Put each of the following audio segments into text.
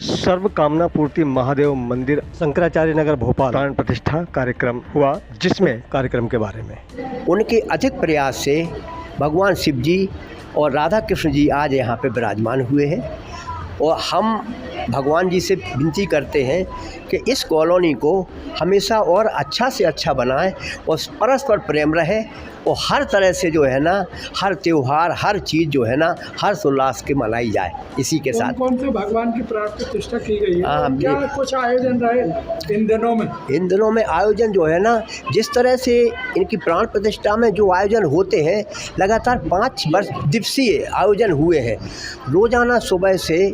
सर्व कामना पूर्ति महादेव मंदिर शंकराचार्य नगर भोपाल प्राण प्रतिष्ठा कार्यक्रम हुआ, जिसमें कार्यक्रम के बारे में उनके अधिक प्रयास से भगवान शिव जी और राधा कृष्ण जी आज यहाँ पे विराजमान हुए हैं। और हम भगवान जी से विनती करते हैं कि इस कॉलोनी को हमेशा और अच्छा से अच्छा बनाएं और परस्पर प्रेम रहे और हर तरह से जो है ना, हर त्यौहार, हर चीज़ जो है ना, हर्ष उल्लास के मनाई जाए। इसी के साथ कौन से भगवान की प्राण प्रतिष्ठा की गई है? क्या कुछ आयोजन रहे इन दिनों में? इन दिनों में आयोजन जो है ना, जिस तरह से इनकी प्राण प्रतिष्ठा में जो आयोजन होते हैं, लगातार 5 वर्ष दिवसीय आयोजन हुए हैं। रोज़ाना सुबह से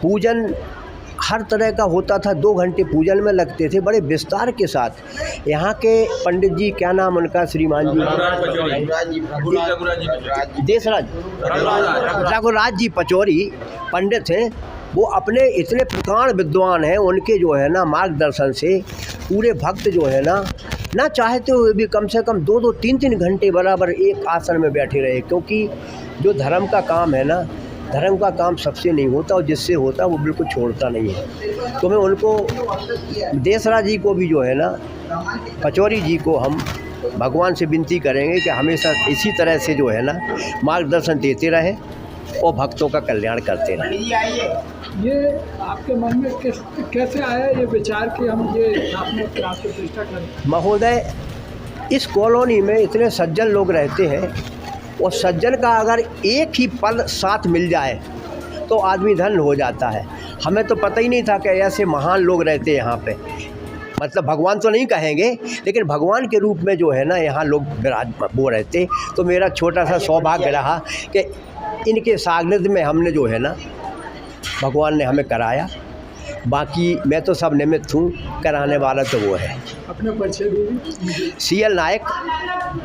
पूजन हर तरह का होता था, 2 घंटे पूजन में लगते थे बड़े विस्तार के साथ। यहाँ के पंडित जी, क्या नाम उनका, श्रीमान जी देशराज रघुराज जी पचौरी पंडित हैं। वो अपने इतने प्रकांड विद्वान हैं, उनके जो है ना मार्गदर्शन से पूरे भक्त जो है ना चाहते हुए भी कम से कम 2-2, 3-3 घंटे बराबर एक आसन में बैठे रहे। क्योंकि जो धर्म का काम है ना, धर्म का काम सबसे नहीं होता और जिससे होता वो बिल्कुल छोड़ता नहीं है। तो मैं उनको, देशराज जी को भी जो है ना, पचौरी जी को हम भगवान से विनती करेंगे कि हमेशा इसी तरह से जो है ना मार्गदर्शन देते रहें और भक्तों का कल्याण करते रहें। ये आपके मन में कैसे आया ये विचार कि हम ये आपने प्राण प्रतिष्ठा करें? महोदय, इस कॉलोनी में इतने सज्जन लोग रहते हैं और सज्जन का अगर एक ही पल साथ मिल जाए तो आदमी धन्य हो जाता है। हमें तो पता ही नहीं था कि ऐसे महान लोग रहते हैं यहाँ पे। मतलब भगवान तो नहीं कहेंगे, लेकिन भगवान के रूप में जो है ना यहाँ लोग वो रहते। तो मेरा छोटा सा सौभाग्य रहा कि इनके सानिध्य में हमने जो है ना, भगवान ने हमें कराया। बाकी मैं तो सब निमित्त हूँ, कराने वाला तो वो है। अपने परिचय दीजिए। CL Nayak,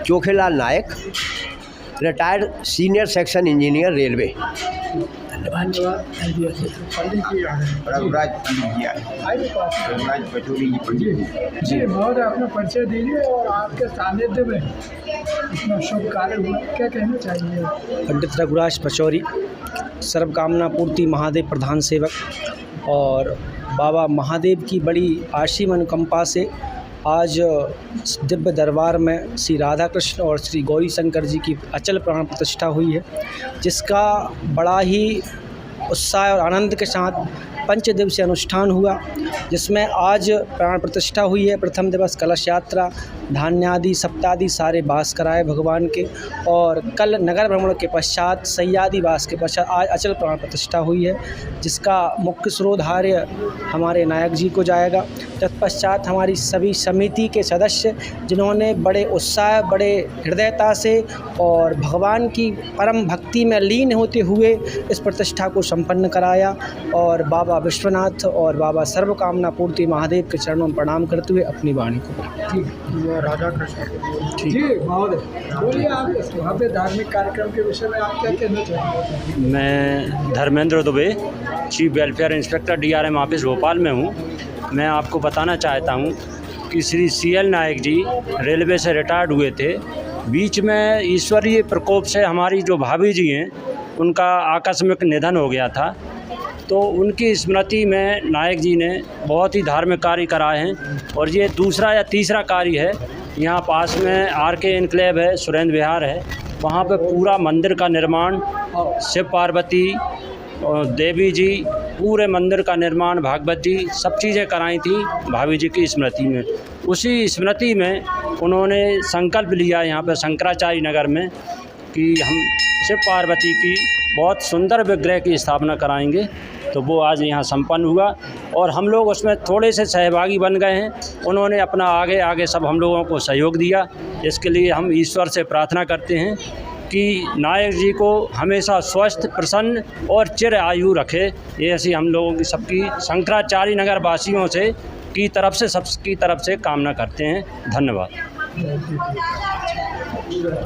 Chokhelal Nayak, retired senior section engineer, railway. धन्यवाद। जी बहुत अपना परिचय दीजिए और आपके सानिध्य में इतना शुभ कार्य हुआ, क्या कहना चाहिए? पंडित रघुराज पचौरी, सर्वकामना पूर्ति महादेव प्रधान सेवक, और बाबा महादेव की बड़ी आशीम अनुकंपा से आज दिव्य दरबार में श्री राधा कृष्ण और श्री गौरी शंकर जी की अचल प्राण प्रतिष्ठा हुई है, जिसका बड़ा ही उत्साह और आनंद के साथ 5 दिवसीय अनुष्ठान हुआ, जिसमें आज प्राण प्रतिष्ठा हुई है। प्रथम दिवस कलश यात्रा, धान्यादि सप्तादि सारे वास कराए भगवान के, और कल नगर भ्रमण के पश्चात सैयादि वास के पश्चात आज अचल प्राण प्रतिष्ठा हुई है, जिसका मुख्य स्रोधार्य हमारे नायक जी को जाएगा। तत्पश्चात हमारी सभी समिति के सदस्य, जिन्होंने बड़े उत्साह, बड़े हृदयता से और भगवान की परम भक्ति में लीन होते हुए इस प्रतिष्ठा को संपन्न कराया, और बाबा विश्वनाथ और बाबा सर्वकामना पूर्ति महादेव के चरणों में प्रणाम करते हुए अपनी वाणी को राधा कृष्ण जी बहुत बोलिए। आप वहाँ पे धार्मिक कार्यक्रम के विषय में आप क्या कहना चाहेंगे? मैं Dharmendra Dubey, chief welfare inspector DRM office Bhopal में हूँ। मैं आपको बताना चाहता हूँ कि श्री CL नायक जी रेलवे से रिटायर्ड हुए थे। बीच में ईश्वरीय प्रकोप से हमारी जो भाभी जी हैं, उनका आकस्मिक निधन हो गया था। तो उनकी स्मृति में नायक जी ने बहुत ही धार्मिक कार्य कराए हैं, और ये दूसरा या तीसरा कार्य है। यहाँ पास में RK एनक्लेव है, सुरेंद्र विहार है, वहाँ पे पूरा मंदिर का निर्माण, शिव पार्वती और देवी जी, पूरे मंदिर का निर्माण, भागवत जी, सब चीज़ें कराई थी भाभी जी की स्मृति में। उसी स्मृति में उन्होंने संकल्प लिया यहाँ पर शंकराचार्य नगर में कि हम शिव पार्वती की बहुत सुंदर विग्रह की स्थापना कराएंगे। तो वो आज यहाँ संपन्न हुआ और हम लोग उसमें थोड़े से सहभागी बन गए हैं। उन्होंने अपना आगे सब हम लोगों को सहयोग दिया। इसके लिए हम ईश्वर से प्रार्थना करते हैं कि नायक जी को हमेशा स्वस्थ, प्रसन्न और चिर आयु रखे। ये ऐसी हम लोगों की सबकी शंकराचार्य नगर वासियों से सबकी तरफ से कामना करते हैं। धन्यवाद।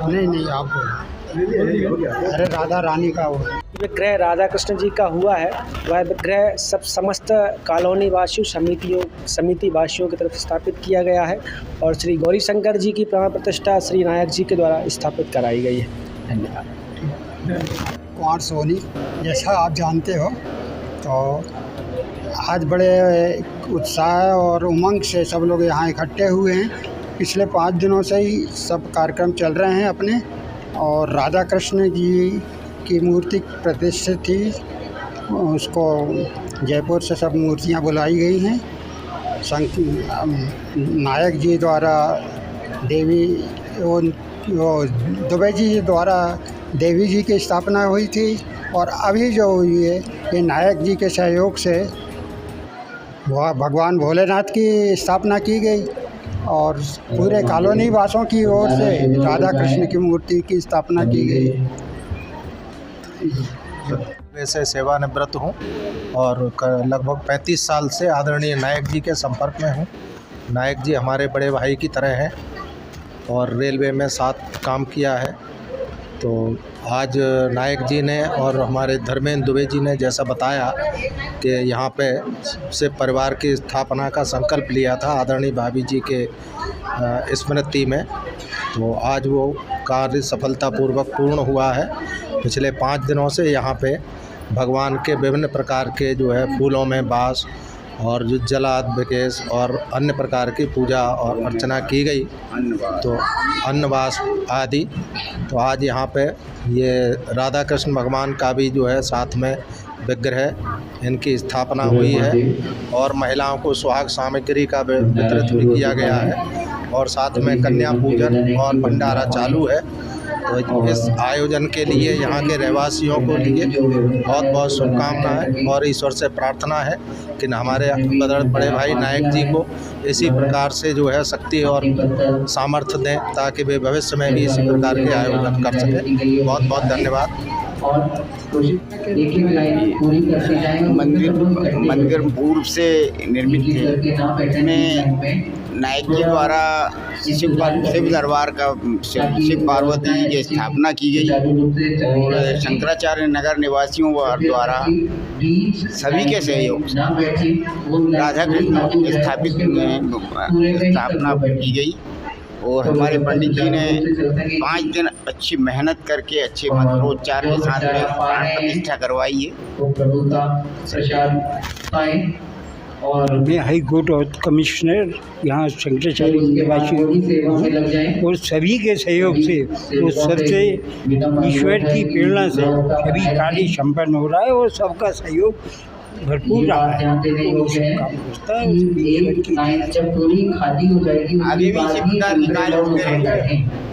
नहीं आप अरे राधा रानी का विग्रह राधा कृष्ण जी का हुआ है। वह विग्रह समस्त कॉलोनी वासियों, समिति वासियों की तरफ स्थापित किया गया है, और श्री गौरी शंकर जी की प्राण प्रतिष्ठा श्री नायक जी के द्वारा स्थापित कराई गई है। धन्यवाद। कुमार सोनी, जैसा आप जानते हो तो आज बड़े उत्साह और उमंग से सब लोग यहाँ इकट्ठे हुए हैं। पिछले 5 दिनों से ही सब कार्यक्रम चल रहे हैं अपने। और राधा कृष्ण जी की मूर्ति प्रतिष्ठित थी, उसको जयपुर से सब मूर्तियाँ बुलाई गई हैं। नायक जी द्वारा देवी वो दुबे जी द्वारा देवी जी की स्थापना हुई थी, और अभी जो हुई है ये नायक जी के सहयोग से भगवान भोलेनाथ की स्थापना की गई, और पूरे कॉलोनी वासियों की ओर से राधा कृष्ण की मूर्ति की स्थापना की गई। वैसे सेवानिवृत्त हूँ और लगभग 35 साल से आदरणीय नायक जी के संपर्क में हूँ। नायक जी हमारे बड़े भाई की तरह हैं और रेलवे में साथ काम किया है। तो आज नायक जी ने और हमारे धर्मेंद्र दुबे जी ने जैसा बताया कि यहाँ पे से परिवार की स्थापना का संकल्प लिया था आदरणीय भाभी जी के स्मृति में, तो आज वो कार्य सफलतापूर्वक पूर्ण हुआ है। पिछले 5 दिनों से यहाँ पे भगवान के विभिन्न प्रकार के जो है फूलों में बास और जो जलाभिषेक और अन्य प्रकार की पूजा और अर्चना की गई, तो अन्नवास आदि। तो आज यहाँ पे ये राधा कृष्ण भगवान का भी जो है साथ में विग्रह इनकी स्थापना हुई है, और महिलाओं को सुहाग सामग्री का वितरित भी किया गया है, और साथ में कन्या पूजन और भंडारा चालू है। तो इस आयोजन के लिए यहाँ के रहवासियों को लिए बहुत बहुत शुभकामनाएं, और ईश्वर से प्रार्थना है कि हमारे बड़े भाई नायक जी को इसी प्रकार से जो है शक्ति और सामर्थ्य दें, ताकि वे भविष्य में भी इसी प्रकार के आयोजन कर सकें। बहुत बहुत धन्यवाद। मंदिर पूर्व से निर्मित थे। में नायक जी द्वारा शिव दरबार का शिव पार्वती जी की स्थापना की गई, और शंकराचार्य नगर निवासियों द्वारा सभी के सहयोग से राधा कृष्ण स्थापना की गई। और हमारे पंडित जी ने 5 दिन अच्छी मेहनत करके अच्छे मंत्रोच्चार के साथ में प्राण प्रतिष्ठा करवाई है। और मैं हाई कोर्ट और कमिश्नर यहाँ शंकराचार्य निवासी और सभी के सहयोग से और सबसे ईश्वर की प्रेरणा से सभी कार्य संपन्न हो रहा है, और सबका सहयोग भरपूर रहा है। आगे भी इसी प्रकार की कार्य होते रहेंगे।